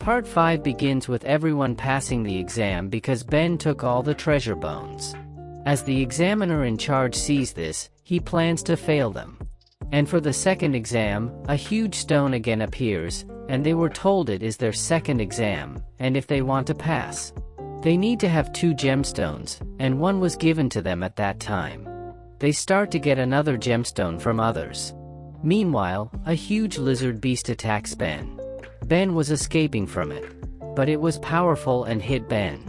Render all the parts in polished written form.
Part 5 begins with everyone passing the exam because Ben took all the treasure bones. As the examiner in charge sees this, he plans to fail them. And for the second exam, a huge stone again appears, and they were told it is their second exam, and if they want to pass, they need to have 2 gemstones, and one was given to them at that time. They start to get another gemstone from others. Meanwhile, a huge lizard beast attacks Ben. Ben was escaping from it, but it was powerful and hit Ben.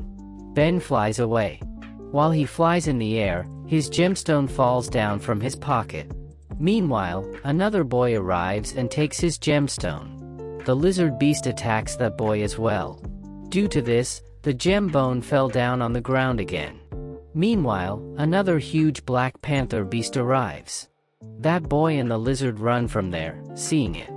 Ben flies away. While he flies in the air, his gemstone falls down from his pocket. Meanwhile, another boy arrives and takes his gemstone. The lizard beast attacks that boy as well. Due to this, the gem bone fell down on the ground again. Meanwhile, another huge black panther beast arrives. That boy and the lizard run from there, seeing it.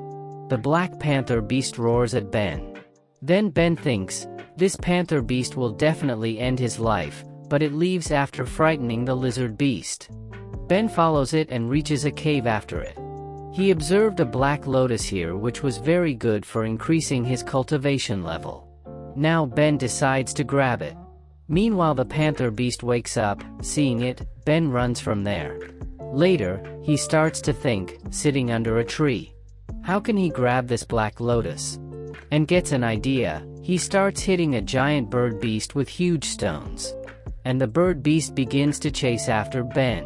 The black panther beast roars at Ben. Then Ben thinks, this panther beast will definitely end his life, but it leaves after frightening the lizard beast. Ben follows it and reaches a cave after it. He observed a black lotus here which was very good for increasing his cultivation level. Now Ben decides to grab it. Meanwhile the panther beast wakes up, seeing it, Ben runs from there. Later, he starts to think, sitting under a tree. How can he grab this black lotus? And gets an idea, he starts hitting a giant bird beast with huge stones. And the bird beast begins to chase after Ben.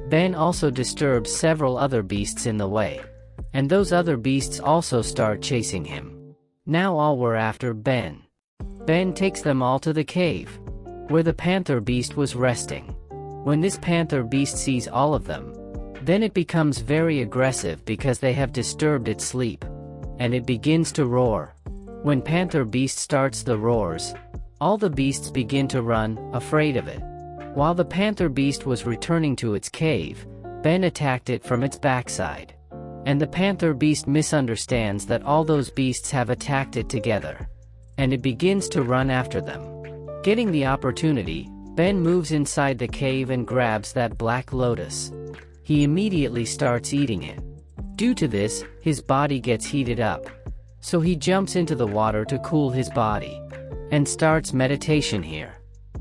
Ben also disturbs several other beasts in the way. And those other beasts also start chasing him. Now all were after Ben. Ben takes them all to the cave, where the panther beast was resting. When this panther beast sees all of them, then it becomes very aggressive because they have disturbed its sleep. And it begins to roar. When panther beast starts the roars, all the beasts begin to run, afraid of it. While the panther beast was returning to its cave, Ben attacked it from its backside. And the panther beast misunderstands that all those beasts have attacked it together. And it begins to run after them. Getting the opportunity, Ben moves inside the cave and grabs that black lotus. He immediately starts eating it. Due to this, his body gets heated up. So he jumps into the water to cool his body. And starts meditation here.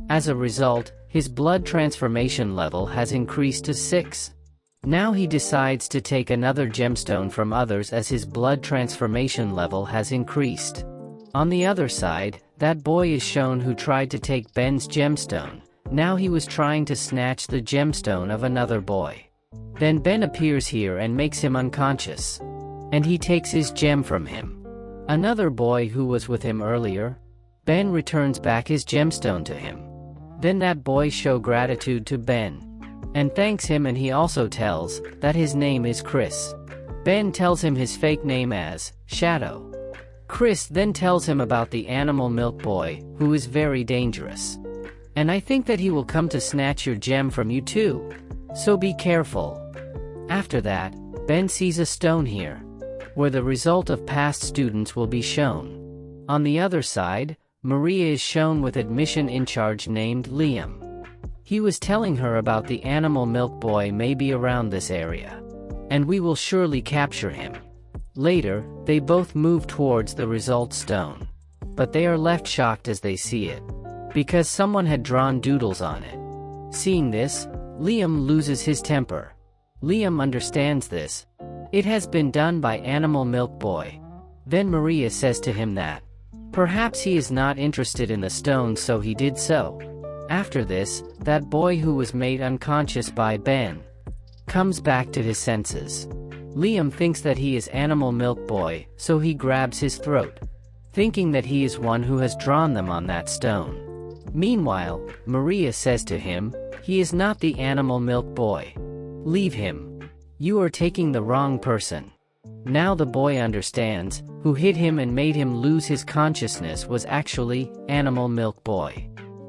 As a result, his blood transformation level has increased to 6. Now he decides to take another gemstone from others as his blood transformation level has increased. On the other side, that boy is shown who tried to take Ben's gemstone. Now he was trying to snatch the gemstone of another boy. Then Ben appears here and makes him unconscious. And he takes his gem from him. Another boy who was with him earlier, Ben returns back his gemstone to him. Then that boy shows gratitude to Ben. And thanks him, and he also tells that his name is Chris. Ben tells him his fake name as Shadow. Chris then tells him about the animal milk boy, who is very dangerous. And I think that he will come to snatch your gem from you too. So be careful. After that, Ben sees a stone here, where the result of past students will be shown. On the other side, Maria is shown with admission in charge named Liam. He was telling her about the animal milk boy may be around this area. And we will surely capture him. Later, they both move towards the result stone. But they are left shocked as they see it. Because someone had drawn doodles on it. Seeing this, Liam loses his temper. Liam understands this. It has been done by Animal Milk Boy. Then Maria says to him that perhaps he is not interested in the stone, so he did so. After this, that boy who was made unconscious by Ben comes back to his senses. Liam thinks that he is Animal Milk Boy, so he grabs his throat, thinking that he is one who has drawn them on that stone. Meanwhile, Maria says to him, he is not the Animal Milk Boy. Leave him. You are taking the wrong person. Now the boy understands, who hit him and made him lose his consciousness was actually Animal Milk Boy.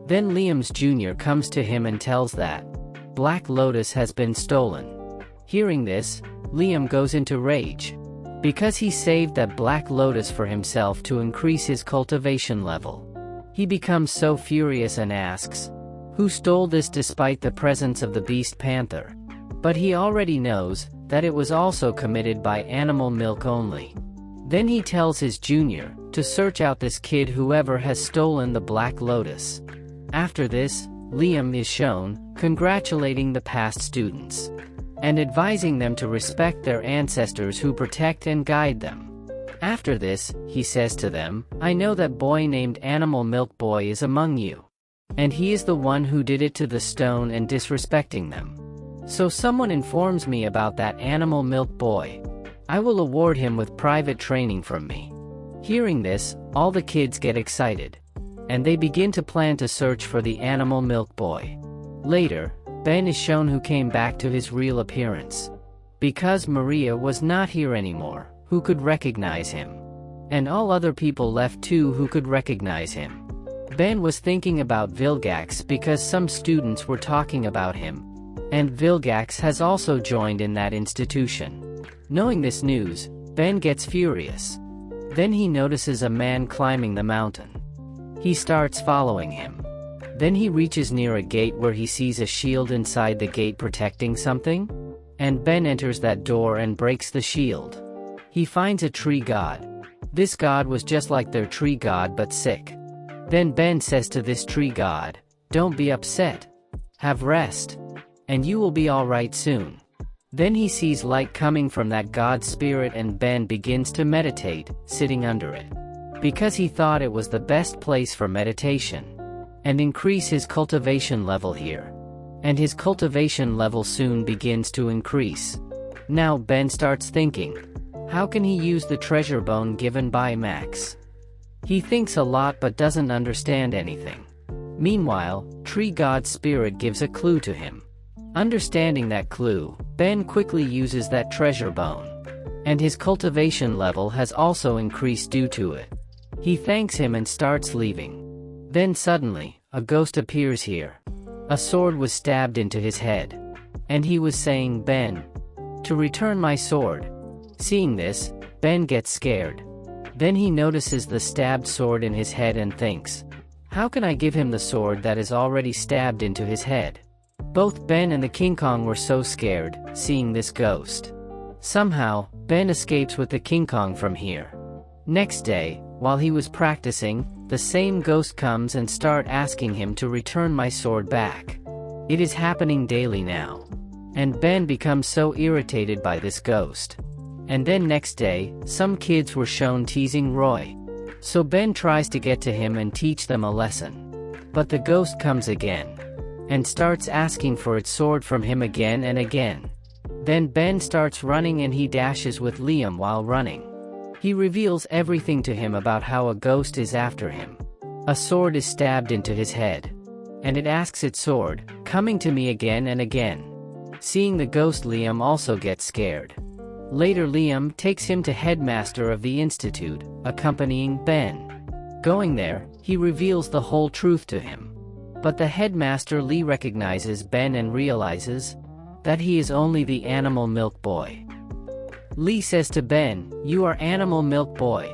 Then Liam's junior comes to him and tells that Black Lotus has been stolen. Hearing this, Liam goes into rage. Because he saved that Black Lotus for himself to increase his cultivation level. He becomes so furious and asks, who stole this despite the presence of the Beast Panther? But he already knows that it was also committed by Animal Milk only. Then he tells his junior to search out this kid whoever has stolen the Black Lotus. After this, Liam is shown, congratulating the past students, and advising them to respect their ancestors who protect and guide them. After this, he says to them, "I know that boy named Animal Milk Boy is among you. And he is the one who did it to the stone and disrespecting them. So someone informs me about that Animal Milk Boy. I will award him with private training from me." Hearing this, all the kids get excited, and they begin to plan to search for the Animal Milk Boy. Later, Ben is shown who came back to his real appearance, because Maria was not here anymore, who could recognize him. And all other people left too who could recognize him. Ben was thinking about Vilgax because some students were talking about him, and Vilgax has also joined in that institution. Knowing this news, Ben gets furious. Then he notices a man climbing the mountain. He starts following him. Then he reaches near a gate where he sees a shield inside the gate protecting something, and Ben enters that door and breaks the shield. He finds a tree god. This god was just like their tree god but sick. Then Ben says to this tree god, "Don't be upset. Have rest. And you will be alright soon." Then he sees light coming from that god's spirit and Ben begins to meditate, sitting under it, because he thought it was the best place for meditation, and increase his cultivation level here. And his cultivation level soon begins to increase. Now Ben starts thinking, how can he use the treasure bone given by Max? He thinks a lot but doesn't understand anything. Meanwhile, Tree God's spirit gives a clue to him. Understanding that clue, Ben quickly uses that treasure bone, and his cultivation level has also increased due to it. He thanks him and starts leaving. Then suddenly, a ghost appears here. A sword was stabbed into his head, and he was saying, "Ben, to return my sword." Seeing this, Ben gets scared. Then he notices the stabbed sword in his head and thinks, how can I give him the sword that is already stabbed into his head? Both Ben and the King Kong were so scared, seeing this ghost. Somehow, Ben escapes with the King Kong from here. Next day, while he was practicing, the same ghost comes and start asking him to return my sword back. It is happening daily now. And Ben becomes so irritated by this ghost. And then next day, some kids were shown teasing Roy. So Ben tries to get to him and teach them a lesson. But the ghost comes again, and starts asking for its sword from him again and again. Then Ben starts running and he dashes with Liam while running. He reveals everything to him about how a ghost is after him. A sword is stabbed into his head, and it asks its sword, "Coming to me again and again." Seeing the ghost, Liam also gets scared. Later Liam takes him to headmaster of the institute, accompanying Ben. Going there, he reveals the whole truth to him. But the headmaster Lee recognizes Ben and realizes that he is only the Animal Milk Boy. Lee says to Ben, "You are Animal Milk Boy.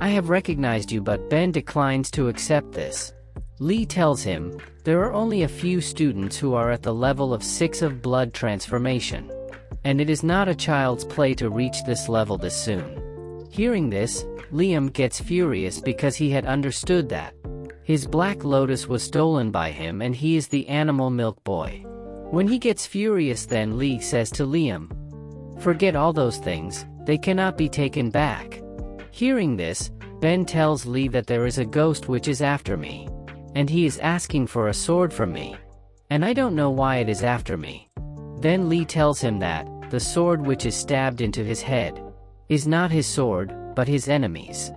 I have recognized you," but Ben declines to accept this. Lee tells him, there are only a few students who are at the level of 6 of blood transformation, and it is not a child's play to reach this level this soon. Hearing this, Liam gets furious because he had understood that his Black Lotus was stolen by him and he is the Animal Milk Boy. When he gets furious, then Lee says to Liam, "Forget all those things, they cannot be taken back." Hearing this, Ben tells Lee that there is a ghost which is after me, and he is asking for a sword from me, and I don't know why it is after me. Then Lee tells him that the sword which is stabbed into his head is not his sword, but his enemy's.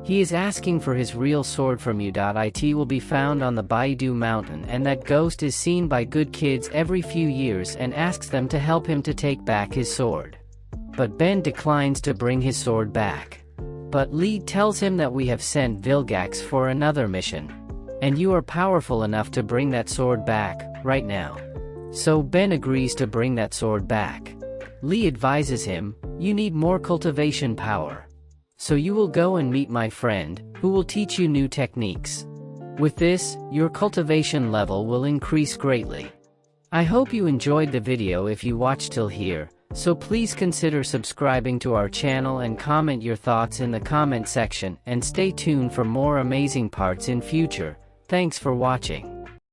He is asking for his real sword from you. It will be found on the Baidu mountain, and that ghost is seen by good kids every few years and asks them to help him to take back his sword. But Ben declines to bring his sword back. But Lee tells him that we have sent Vilgax for another mission, and you are powerful enough to bring that sword back, right now. So Ben agrees to bring that sword back. Lee advises him, you need more cultivation power. So you will go and meet my friend, who will teach you new techniques. With this, your cultivation level will increase greatly. I hope you enjoyed the video. If you watched till here, so please consider subscribing to our channel and comment your thoughts in the comment section, and stay tuned for more amazing parts in future. Thanks for watching.